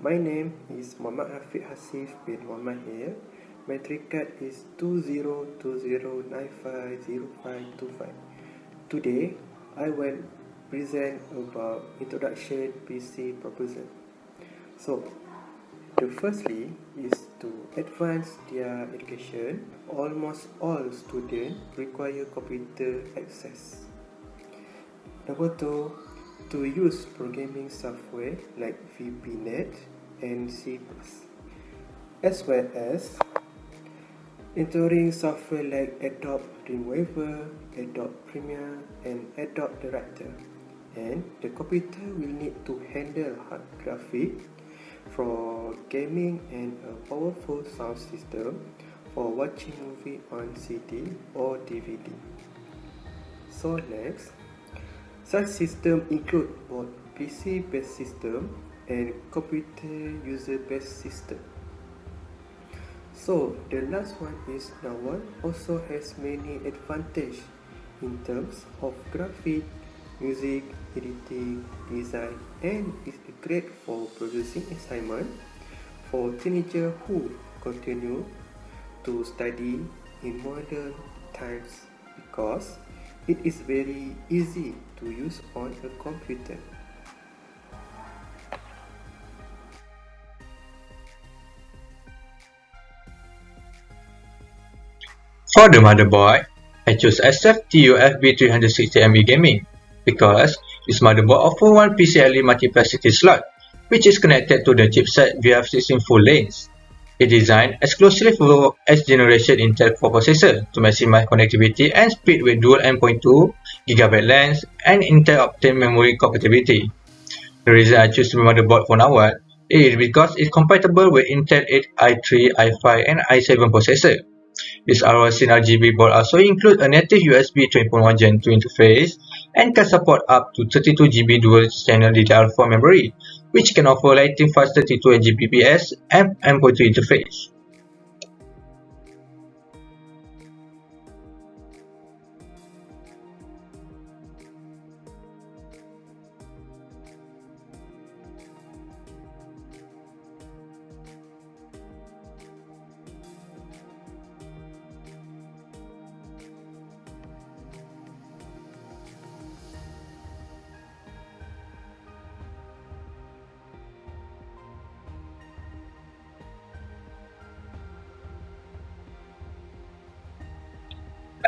My name is Muhammad Afiq Hasif bin Muhammad here. My trade card is 2020950525. Today, I will present about introduction PC proposal. So, the firstly is to advance their education. Almost all students require computer access. Number two, to use programming software like VBNet and C++, as well as entering software like Adobe Dreamweaver, Adobe Premiere, and Adobe Director. And the computer will need to handle hard graphics for gaming and a powerful sound system for watching movie on CD or DVD. So next, such system include both PC-based system and computer user-based system. So the last one is Nawal also has many advantages in terms of graphic, music, editing, design, and is great for producing assignment for teenagers who continue to study in modern times because it is very easy to use on a computer. For the motherboard, I chose SFTU FB360ME Gaming because this motherboard offers one PCIe multiplicity slot, which is connected to the chipset via 16 full lanes. It is designed exclusively for X generation Intel Core processor to maximize connectivity and speed with dual M.2 GB length and Intel Optane memory compatibility. The reason I choose the motherboard for Nawal is because it's compatible with Intel 8 i3, i5, and i7 processor. This ROC RGB board also includes a native USB 3.1 Gen 2 interface and can support up to 32 GB dual-channel DDR4 memory, which can offer lightning fast 32 Gbps and M.2 interface.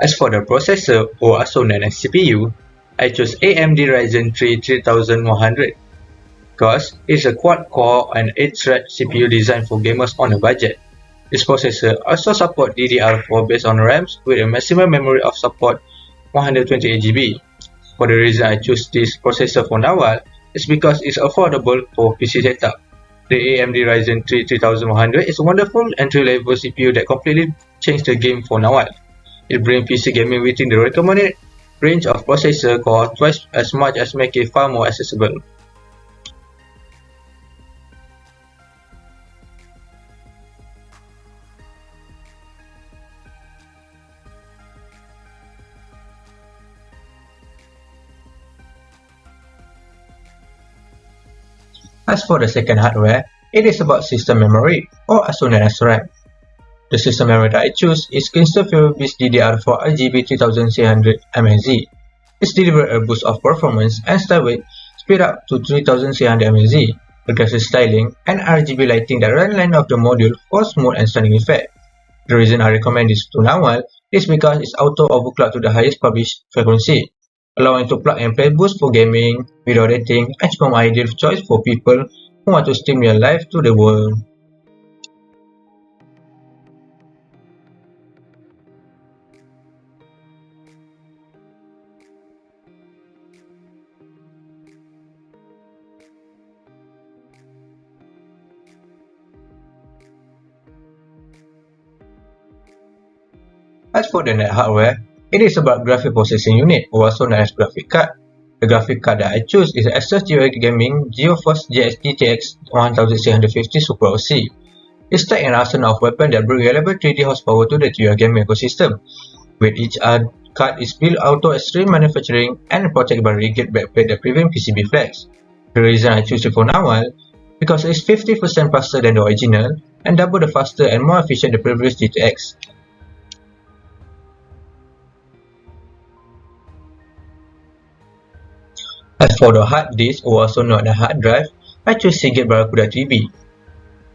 As for the processor, or also known as CPU, I chose AMD Ryzen 3 3100 because it's a quad-core and 8-thread CPU designed for gamers on a budget. This processor also supports DDR4 based on RAMs with a maximum memory of support 128 GB. For the reason I choose this processor for Nawal is because it's affordable for PC setup. The AMD Ryzen 3 3100 is a wonderful entry-level CPU that completely changed the game for Nawal. It brings PC gaming within the recommended range of processor cost twice as much as make it far more accessible. As for the second hardware, it is about system memory, or also known as RAM. The system memory that I choose is Kingston FuelBeast DDR4 RGB 3300 mHz. It delivers a boost of performance and style with speed up to 3300 mHz, aggressive styling, and RGB lighting that run line of the module for smooth and stunning effect. The reason I recommend this to Nawal is because it's auto overclock to the highest published frequency, allowing to plug and play boost for gaming, video editing, and it's an ideal choice for people who want to stream their life to the world. As for the net hardware, it is about graphic processing unit, or also known as graphic card. The graphic card that I choose is Asus GeForce Gaming GeForce GX GTX 1650 Super OC. It stacks an arsenal of weapons that bring reliable 3D horsepower to the GeForce gaming ecosystem. With each card is built auto extreme manufacturing and protected by rigid backplate that prevent PCB flash. The reason I choose it for Nawal because it's 50% faster than the original and double the faster and more efficient the previous GTX. As for the hard disk, or also known as hard drive, I choose Seagate Barracuda 3B.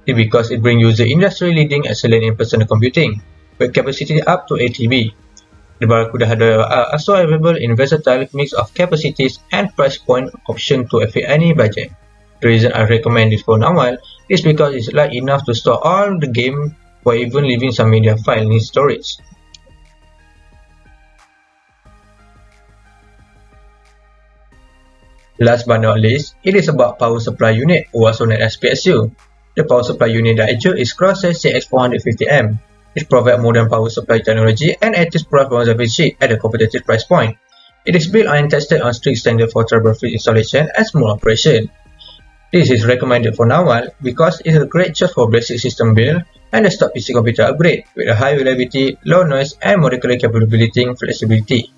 It's because it brings user industry-leading excellence in personal computing, with capacity up to 8 TB. The Barracuda hardware are also available in versatile mix of capacities and price point option to fit any budget. The reason I recommend this for now is because it's light enough to store all the game while even leaving some media file in storage. Last but not least, it is about power supply unit, or also known as PSU. The power supply unit that I chose is Crosshair CX450M. It provides modern power supply technology and active performance efficiency at a competitive price point. It is built and tested on strict standard for trouble-free installation and smooth operation. This is recommended for now because it is a great choice for basic system build and desktop PC computer upgrade with a high reliability, low noise, and molecular capability and flexibility.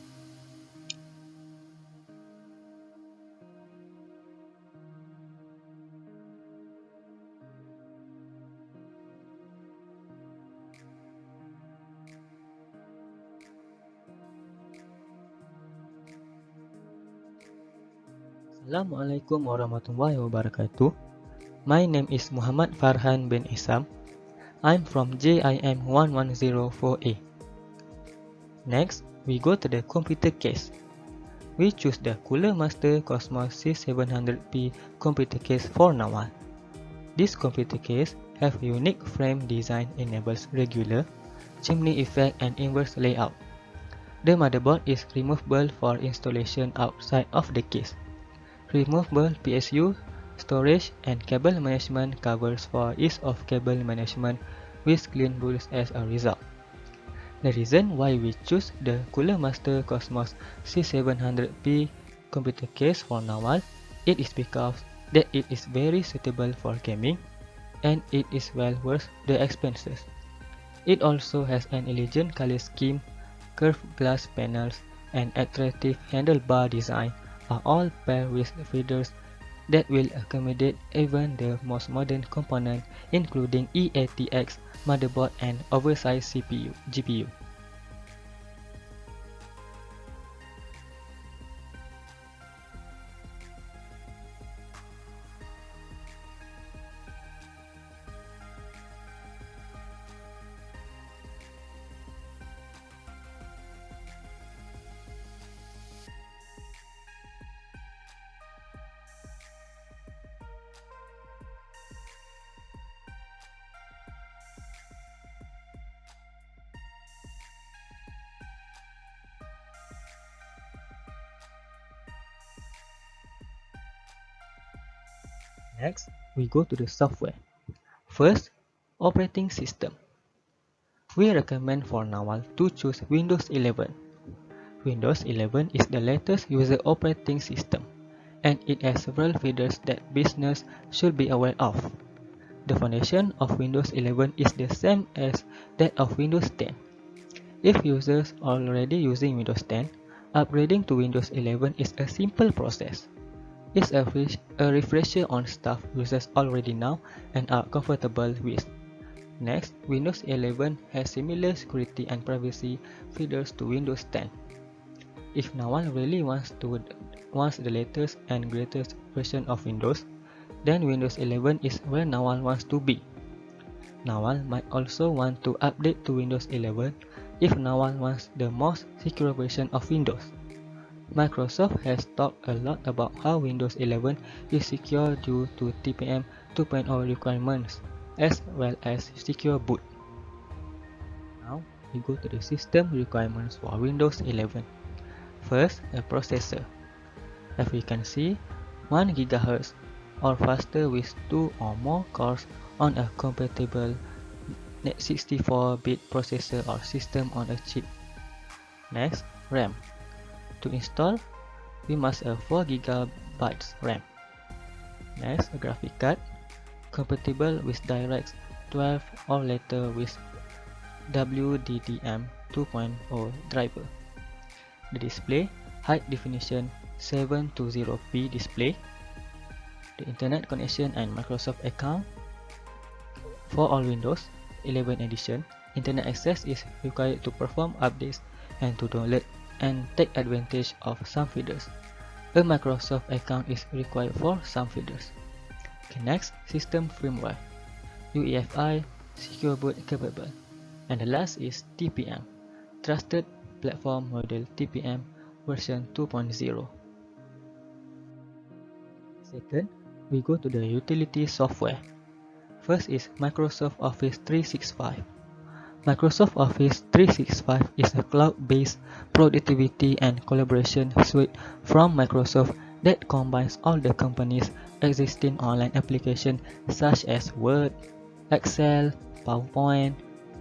Assalamualaikum warahmatullahi wabarakatuh. My name is Muhammad Farhan bin Isam. I'm from JIM 1104A. Next, we go to the computer case. We choose the Cooler Master Cosmos C700P computer case for Nawal. This computer case have unique frame design enables regular, chimney effect and inverse layout. The motherboard is removable for installation outside of the case. Removable PSU, storage, and cable management covers for ease of cable management with clean rules as a result. The reason why we choose the Cooler Master Cosmos C700P computer case for Nawal, it is because that it is very suitable for gaming and it is well worth the expenses. It also has an elegant color scheme, curved glass panels, and attractive handlebar design are all paired with features that will accommodate even the most modern component including eATX motherboard and oversized GPU. Next, we go to the software. First, operating system. We recommend for Nawal to choose Windows 11. Windows 11 is the latest user operating system, and it has several features that business should be aware of. The foundation of Windows 11 is the same as that of Windows 10. If users are already using Windows 10, upgrading to Windows 11 is a simple process. It's a refresher on stuff users already know and are comfortable with. Next, Windows 11 has similar security and privacy features to Windows 10. If no one really wants the latest and greatest version of Windows, then Windows 11 is where no one wants to be. No one might also want to update to Windows 11 if no one wants the most secure version of Windows. Microsoft has talked a lot about how Windows 11 is secure due to TPM 2.0 requirements, as well as secure boot. Now, we go to the system requirements for Windows 11. First, a processor. As we can see, 1 GHz or faster with 2 or more cores on a compatible 64-bit processor or system on a chip. Next, RAM. To install, we must have 4 GB RAM. Next, a graphic card, compatible with DirectX 12 or later with WDDM 2.0 driver. The display, high definition 720p display. the internet connection and Microsoft account. For all Windows 11 edition, internet access is required to perform updates and to download and take advantage of some features. A Microsoft account is required for some features. Okay, next, system firmware, UEFI, secure boot capable. And the last is TPM, Trusted Platform Model TPM version 2.0. Second, we go to the utility software. First is Microsoft Office 365. Microsoft Office 365 is a cloud-based productivity and collaboration suite from Microsoft that combines all the company's existing online applications such as Word, Excel, PowerPoint,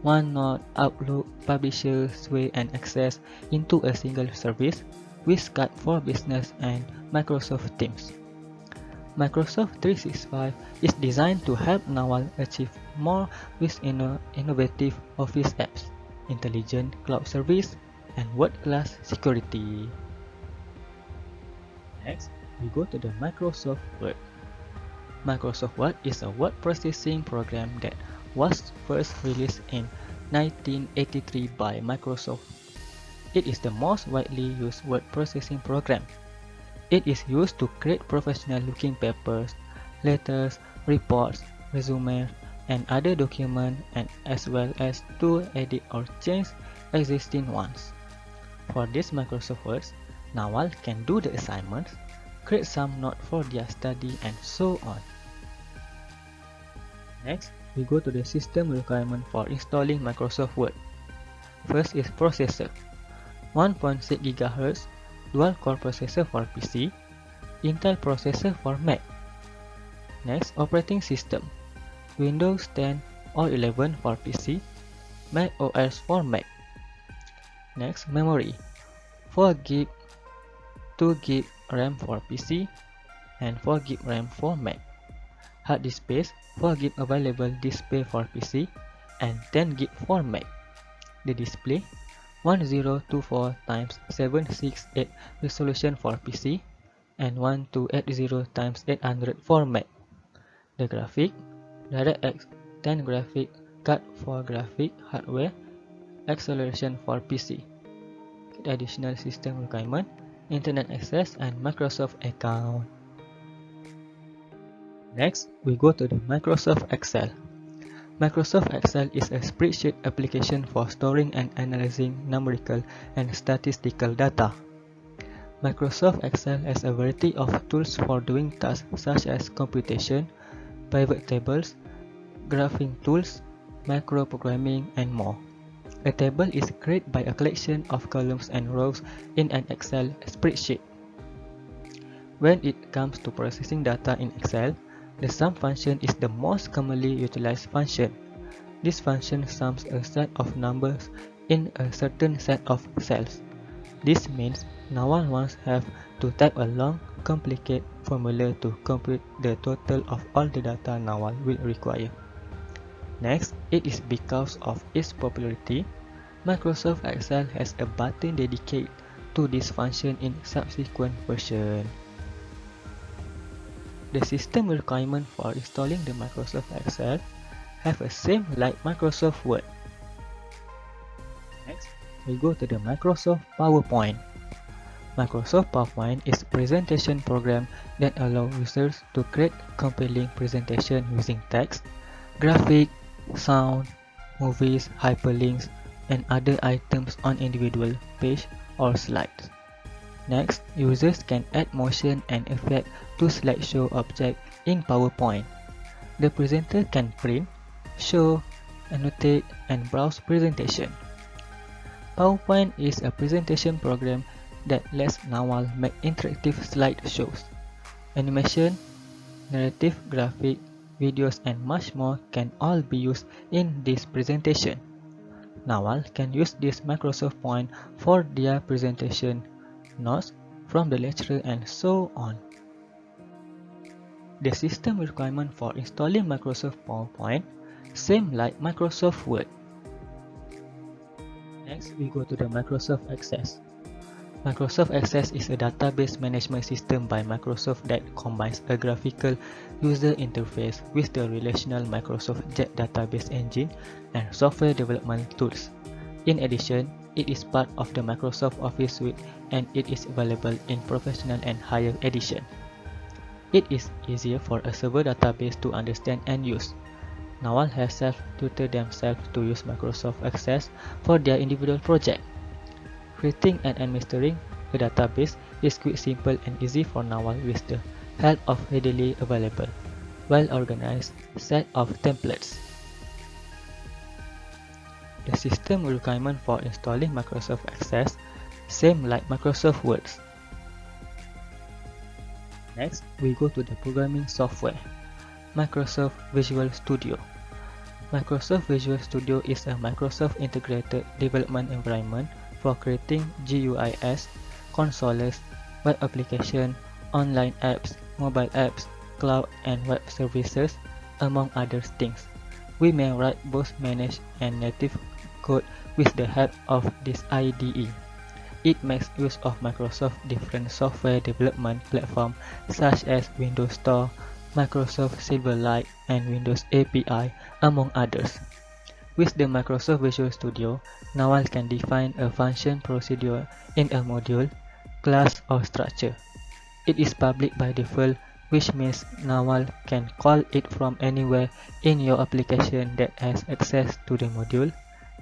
OneNote, Outlook, Publisher, Suite, and Access into a single service with Skype for Business and Microsoft Teams. Microsoft 365 is designed to help Nawal achieve more with innovative Office apps, intelligent cloud service, and world-class security. Next, we go to the Microsoft Word. Microsoft Word is a word processing program that was first released in 1983 by Microsoft. It is the most widely used word processing program. It is used to create professional-looking papers, letters, reports, resumes, and other documents, and as well as to edit or change existing ones. For this Microsoft Word, Nawal can do the assignments, create some notes for their study, and so on. Next, we go to the system requirement for installing Microsoft Word. First is processor, 1.6 GHz dual-core processor for PC, Intel processor for Mac. Next, operating system, Windows 10 or 11 for PC, Mac OS for Mac. Next, memory, 4 GB, 2 GB RAM for PC, and 4 GB RAM for Mac. Hard disk space, 4 GB available display for PC, and 10 GB for Mac. The display, 1024x768 resolution for PC and 1280x800 for Mac. The graphic, DirectX 10 graphic card for graphic hardware, acceleration for PC. The additional system requirement, internet access and Microsoft account. Next, we go to the Microsoft Excel. Microsoft Excel is a spreadsheet application for storing and analyzing numerical and statistical data. Microsoft Excel has a variety of tools for doing tasks such as computation, pivot tables, graphing tools, macro programming, and more. A table is created by a collection of columns and rows in an Excel spreadsheet. When it comes to processing data in Excel, the sum function is the most commonly utilized function. This function sums a set of numbers in a certain set of cells. This means Nawal once have to type a long, complicated formula to compute the total of all the data Nawal will require. Next, it is because of its popularity, Microsoft Excel has a button dedicated to this function in subsequent versions. The system requirement for installing the Microsoft Excel have the same like Microsoft Word. Next, we go to the Microsoft PowerPoint. Microsoft PowerPoint is a presentation program that allows users to create compelling presentation using text, graphic, sound, movies, hyperlinks, and other items on individual page or slides. Next, users can add motion and effect to slideshow object in PowerPoint. The presenter can print, show, annotate, and browse presentation. PowerPoint is a presentation program that lets Nawal make interactive slideshows. Animation, narrative graphic, videos, and much more can all be used in this presentation. Nawal can use this Microsoft Point for their presentation, notes from the lecturer, and so on. The system requirement for installing Microsoft PowerPoint, same like Microsoft Word. Next, we go to the Microsoft Access. Microsoft Access is a database management system by Microsoft that combines a graphical user interface with the relational Microsoft Jet database engine and software development tools. In addition, it is part of the Microsoft Office suite and it is available in professional and higher edition. It is easier for a server database to understand and use. Naval has self-tutored themselves to use Microsoft Access for their individual project. Creating and administering a database is quick, simple, and easy for Naval with the help of readily available, well-organized set of templates. The system requirement for installing Microsoft Access, same like Microsoft Word. Next, we go to the programming software. Microsoft Visual Studio. Microsoft Visual Studio is a Microsoft integrated development environment for creating GUIs, consoles, web application, online apps, mobile apps, cloud and web services, among other things. We may write both managed and native code with the help of this IDE. It makes use of Microsoft's different software development platforms such as Windows Store, Microsoft Silverlight, and Windows API, among others. With the Microsoft Visual Studio, Naval can define a function procedure in a module, class, or structure. It is public by default, which means Naval can call it from anywhere in your application that has access to the module,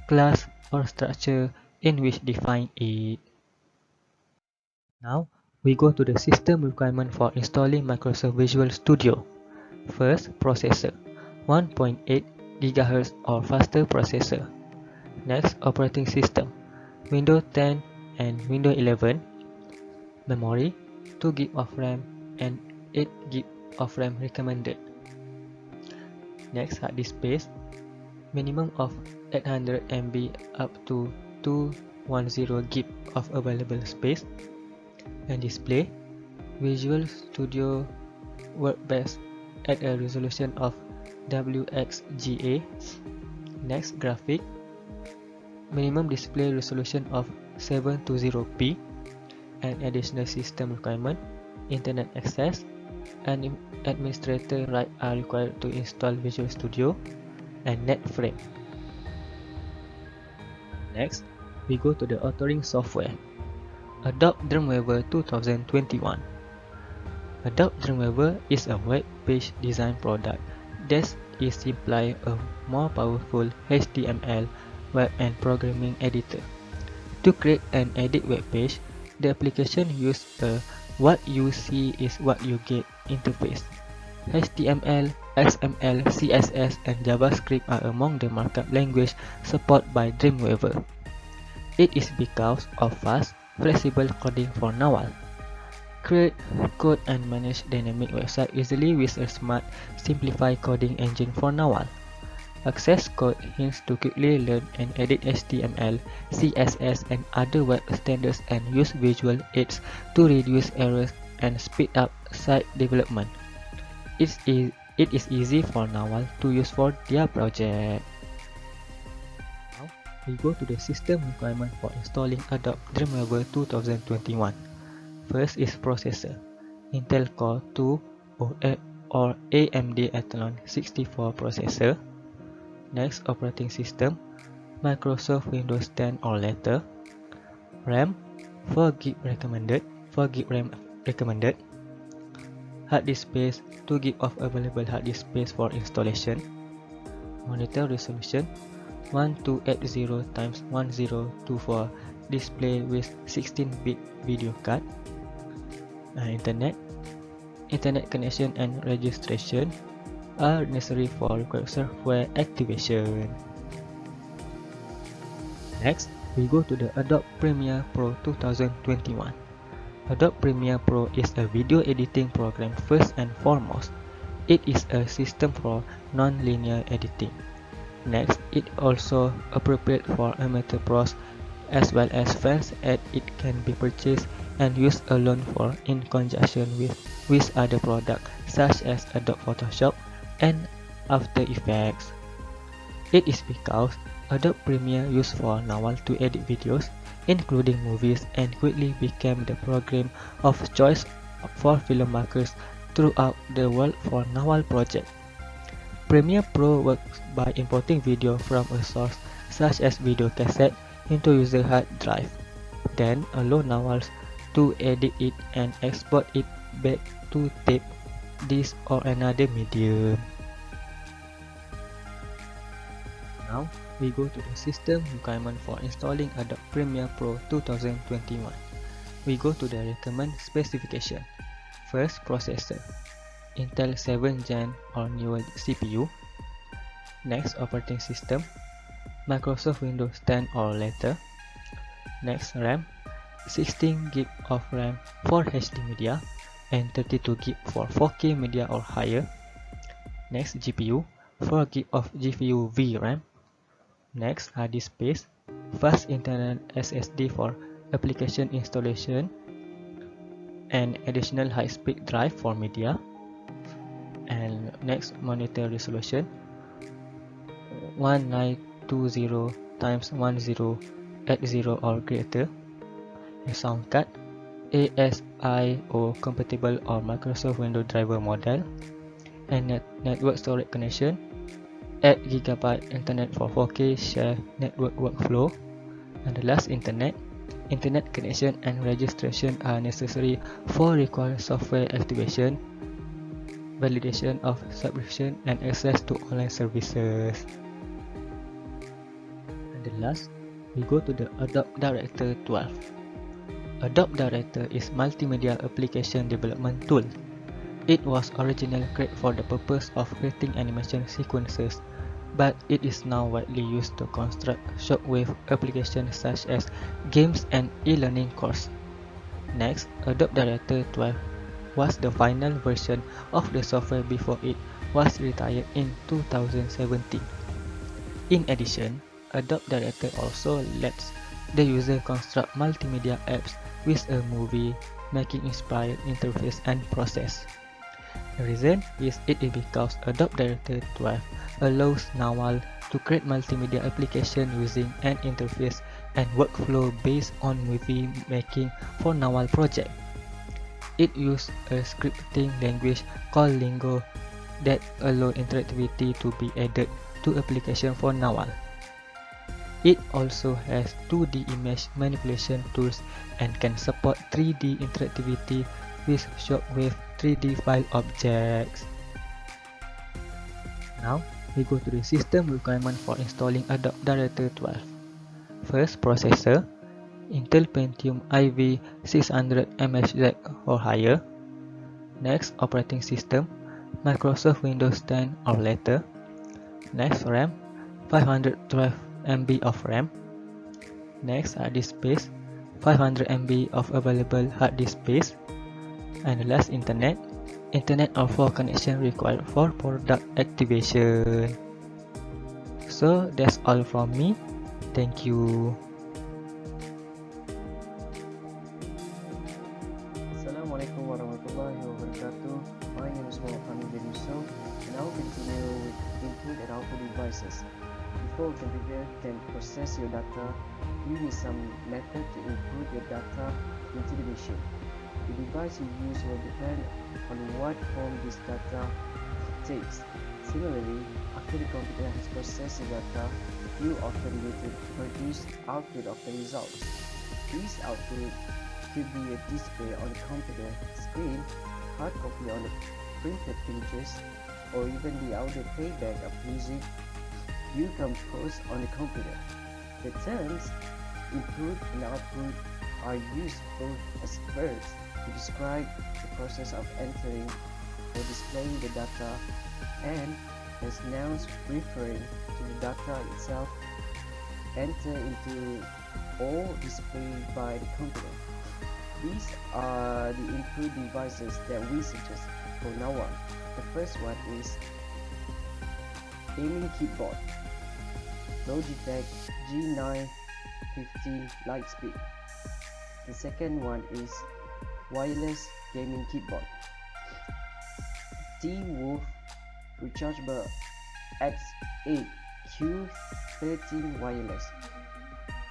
class, or structure in which define it. Now, we go to the system requirement for installing Microsoft Visual Studio. First, processor, 1.8 GHz or faster processor. Next, operating system, Windows 10 and Windows 11. Memory, 2 GB of RAM and 8 GB of RAM recommended. Next, hard disk space, minimum of 800 MB up to 210 GB of available space. And display, Visual Studio works best at a resolution of WXGA. Next, graphic, minimum display resolution of 720p. And additional system requirement, internet access, and administrator rights are required to install Visual Studio, and NetFrame. Next, we go to the authoring software. Adobe Dreamweaver 2021. Adobe Dreamweaver is a web page design product that is simply a more powerful HTML web and programming editor. To create and edit web page, the application uses a "what you see is what you get" interface. HTML, XML, CSS, and JavaScript are among the markup languages supported by Dreamweaver. It is because of fast, flexible coding for Naval. Create, code, and manage dynamic website easily with a smart, simplified coding engine for Naval. Access code hints to quickly learn and edit HTML, CSS, and other web standards and use visual aids to reduce errors and speed up site development. It is easy for Naval to use for their project. Now, we go to the system requirement for installing Adobe Dreamweaver 2021. First is processor, Intel Core 2 or AMD Athlon 64 processor. Next, operating system, Microsoft Windows 10 or later. RAM, 4 GB recommended, 4 GB RAM recommended. Hard disk space, 2 GB of available hard disk space for installation. Monitor resolution, 1280 x 1024 display with 16-bit video card. Internet connection and registration are necessary for required software activation. Next, we go to the Adobe Premiere Pro 2021. Adobe Premiere Pro is a video editing program first and foremost. It is a system for non-linear editing. Next, it also appropriate for amateur pros as well as fans, and it can be purchased and used alone or in conjunction with other products such as Adobe Photoshop and After Effects. It is because Adobe Premiere used for Naval to edit videos, including movies, and quickly became the program of choice for filmmakers throughout the world for Nawal project. Premiere Pro works by importing video from a source such as video cassette into user hard drive, then allow Nawals to edit it and export it back to tape, disc or another medium. Now we go to the system requirement for installing Adobe Premiere Pro 2021. We go to the recommend specification. First, processor, Intel 7 Gen or newer CPU. Next, operating system, Microsoft Windows 10 or later. Next, RAM, 16 GB of RAM for HD media and 32 GB for 4K media or higher. Next, GPU, 4 GB of GPU VRAM. Next, hard disk space, fast internal SSD for application installation and additional high-speed drive for media. And next, monitor resolution, 1920 x 1080 or greater. A sound card, ASIO compatible or Microsoft Windows driver model. And network storage connection, 8 GB internet for 4K share network workflow. And the last, internet connection and registration are necessary for required software activation, validation of subscription and access to online services. And the last, we go to the Adobe Director 12. Adobe Director is multimedia application development tool. It was originally created for the purpose of creating animation sequences, but it is now widely used to construct shockwave applications such as games and e-learning courses. Next, Adobe Director 12 was the final version of the software before it was retired in 2017. In addition, Adobe Director also lets the user construct multimedia apps with a movie-making-inspired interface and process. The reason is because Adobe Director 12 allows Nawal to create multimedia application using an interface and workflow based on movie making for Nawal project. It uses a scripting language called Lingo that allows interactivity to be added to application for Nawal. It also has 2D image manipulation tools and can support 3D interactivity with Shockwave 3D file objects. Now, we go to the system requirement for installing Adobe Director 12. First, processor, Intel Pentium IV 600 MHz or higher. Next, operating system, Microsoft Windows 10 or later. Next, RAM, 512 MB of RAM. Next, hard disk space, 500 MB of available hard disk space. And the last, internet or phone connection required for product activation. So that's all from me. Thank you. Assalamualaikum warahmatullahi wabarakatuh. My name is Muhammad bin Yusuf, and I will continue with input and output devices. Before a computer can process your data, you need some method to input your data into the machine. The device you use will depend on what form this data takes. Similarly, after the computer has processed the data, you often need to produce output of the results. This output could be a display on the computer screen, hard copy on the printed pages, or even the audio playback of music you compose on the computer. The terms input and output are used both as verbs to describe the process of entering or displaying the data and as nouns referring to the data itself enter into or displayed by the computer. These are the input devices that we suggest for now on. The first one is gaming keyboard, Logitech G915 Lightspeed. The second one is wireless gaming keyboard, TeeWolf Rechargeable X8 Q13 Wireless.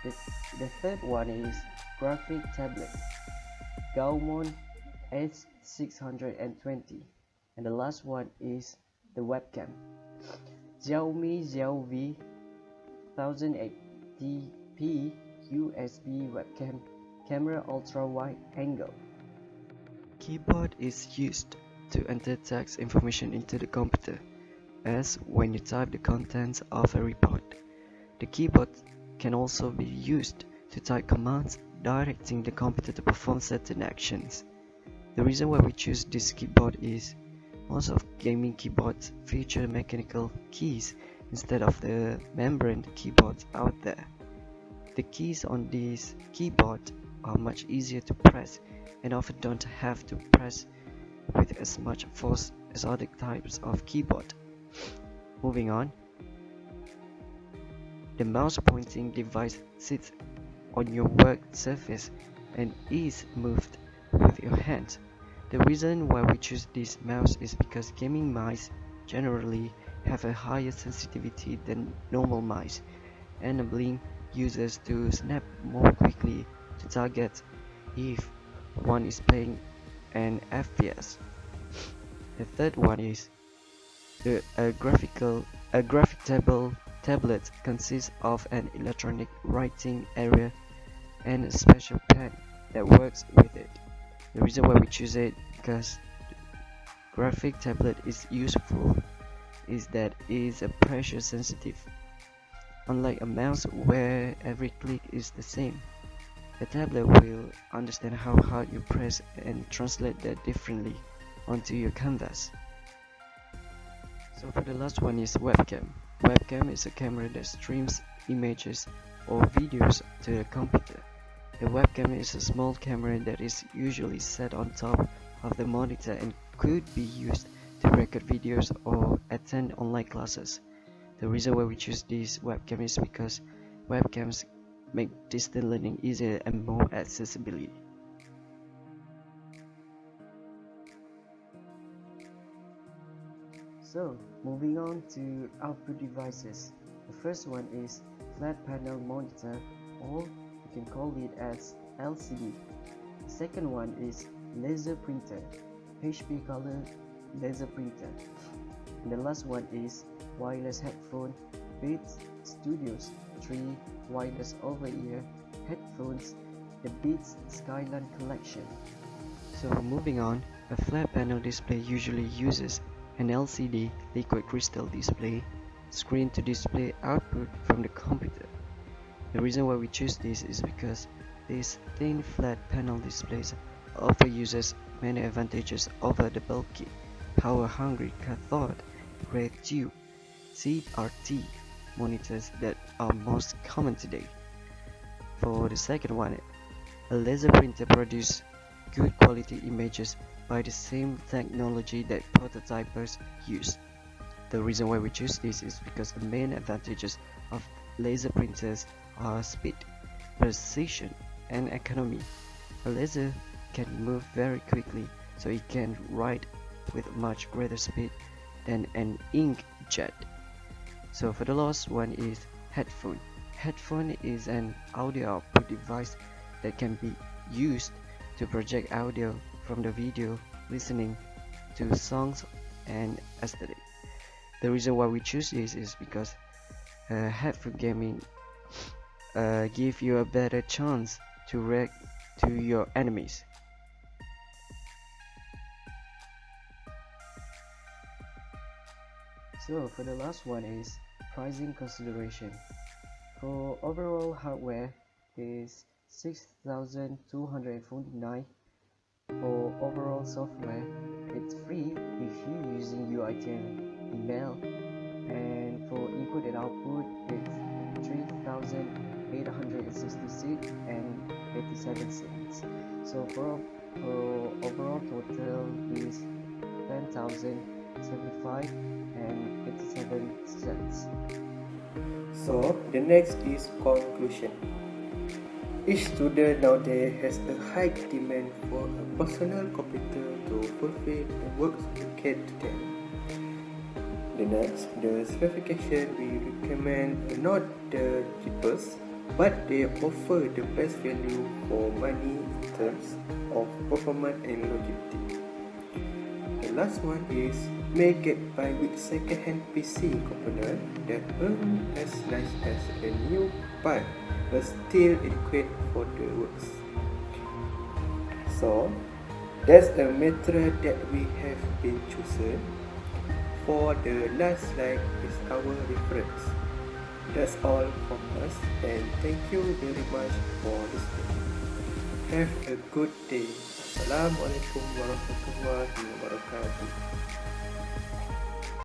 The third one is graphic tablet, Gaomon H620, and the last one is the webcam, Xiaomi Xiaovi 1080p USB webcam, camera ultra wide angle. Keyboard is used to enter text information into the computer, as when you type the contents of a report. The keyboard can also be used to type commands directing the computer to perform certain actions. The reason why we choose this keyboard is most of gaming keyboards feature mechanical keys instead of the membrane keyboards out there. The keys on this keyboard are much easier to press and often don't have to press with as much force as other types of keyboard. Moving on, the mouse pointing device sits on your work surface and is moved with your hand. The reason why we choose this mouse is because gaming mice generally have a higher sensitivity than normal mice, enabling users to snap more quickly to target if one is playing an FPS. The third one is a graphic tablet consists of an electronic writing area and a special pen that works with it. The reason why we choose it because graphic tablet is useful is that it is a pressure sensitive. Unlike a mouse where every click is the same, the tablet will understand how hard you press and translate that differently onto your canvas. So for the last one is webcam. Webcam is a camera that streams images or videos to the computer. The webcam is a small camera that is usually set on top of the monitor and could be used to record videos or attend online classes. The reason why we choose this webcam is because webcams make distance learning easier and more accessibility. So, moving on to output devices. The first one is flat panel monitor, or you can call it as LCD. The second one is laser printer, HP color laser printer. And the last one is wireless headphone, Beats Studios 3 wireless over-ear headphones, the Beats Skyline collection. So moving on, a flat panel display usually uses an LCD liquid crystal display screen to display output from the computer. The reason why we choose this is because these thin flat panel displays offer users many advantages over the bulky, power-hungry cathode ray tube CRT monitors that are most common today. For the second one, a laser printer produces good quality images by the same technology that prototypers use. The reason why we choose this is because the main advantages of laser printers are speed, precision, and economy. A laser can move very quickly, so it can write with much greater speed than an inkjet. So for the last one is headphone. Headphone is an audio output device that can be used to project audio from the video listening to songs and aesthetic. The reason why we choose this is because headphone gaming give you a better chance to react to your enemies. So for the last one is pricing consideration. For overall hardware is 6,249. For overall software, it's free if you're using UITM email, and for input and output, it's 3,866 and 87 cents. So for overall total is 10,075 and 87 cents. So the next is conclusion. Each student nowadays has a high demand for a personal computer to fulfill the work allocated to them. The next, the specification we recommend are not the cheapest, but they offer the best value for money in terms of performance and longevity. The last one is make it buy with second-hand PC component that earn as nice as a new but still adequate for the works. So that's a matter that we have been chosen for the last slide is our reference. That's all from us and thank you very much for listening. Have a good day. Assalamualaikum warahmatullahi wabarakatuh.